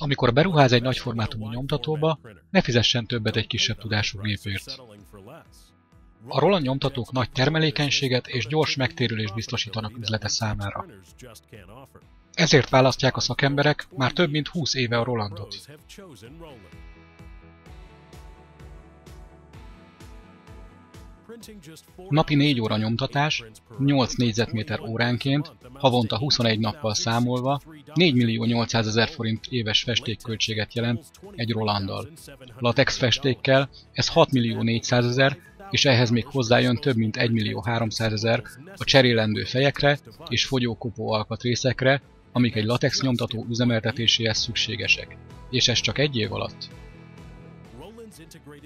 Amikor beruház egy nagyformátumú nyomtatóba, ne fizessen többet egy kisebb tudású gépért. A Roland nyomtatók nagy termelékenységet és gyors megtérülést biztosítanak üzlete számára. Ezért választják a szakemberek már több mint 20 éve a Rolandot. Napi 4 óra nyomtatás, 8 négyzetméter óránként, havonta 21 nappal számolva 4.800.000 forint éves festékköltséget jelent egy Rolanddal. Latex festékkel ez 6.400.000, és ehhez még hozzájön több mint 1.300.000 a cserélendő fejekre és fogyókopó alkatrészekre, amik egy latex nyomtató üzemeltetéséhez szükségesek. És ez csak egy év alatt.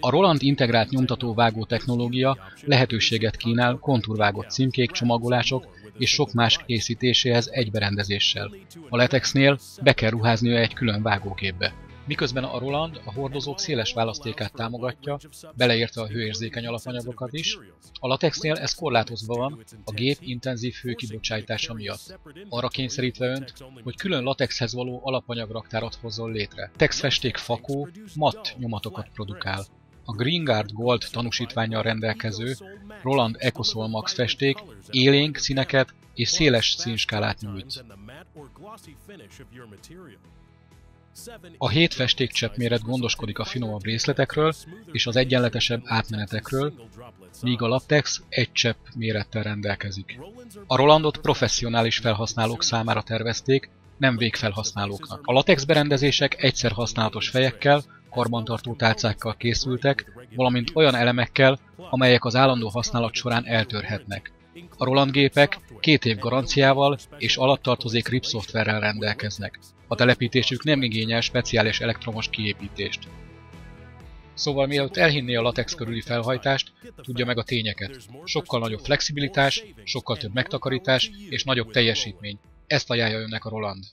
A Roland integrált nyomtató-vágó technológia lehetőséget kínál kontúrvágott címkék, csomagolások és sok más készítéséhez egyberendezéssel. A latexnél be kell ruháznia egy külön vágógépbe. Miközben a Roland a hordozók széles választékát támogatja, beleértve a hőérzékeny alapanyagokat is, a latexnél ez korlátozva van a gép intenzív hőkibocsátása miatt, arra kényszerítve önt, hogy külön latexhez való alapanyagraktárat hozzon létre. Texfesték fakó, matt nyomatokat produkál. A Green Guard Gold tanúsítvánnyal rendelkező Roland EcoSol Max festék élénk színeket és széles színskálát nyújt. A 7 festékcsepp méret gondoskodik a finomabb részletekről és az egyenletesebb átmenetekről, míg a latex egy csepp mérettel rendelkezik. A Rolandot professzionális felhasználók számára tervezték, nem végfelhasználóknak. A latex berendezések egyszer használatos fejekkel, karbantartó tálcákkal készültek, valamint olyan elemekkel, amelyek az állandó használat során eltörhetnek. A Roland gépek 2 év garanciával és alattartozék RIP szoftverrel rendelkeznek. A telepítésük nem igényel speciális elektromos kiépítést. Szóval mielőtt elhinné a latex körüli felhajtást, tudja meg a tényeket. Sokkal nagyobb flexibilitás, sokkal több megtakarítás és nagyobb teljesítmény. Ezt ajánlja önnek a Roland.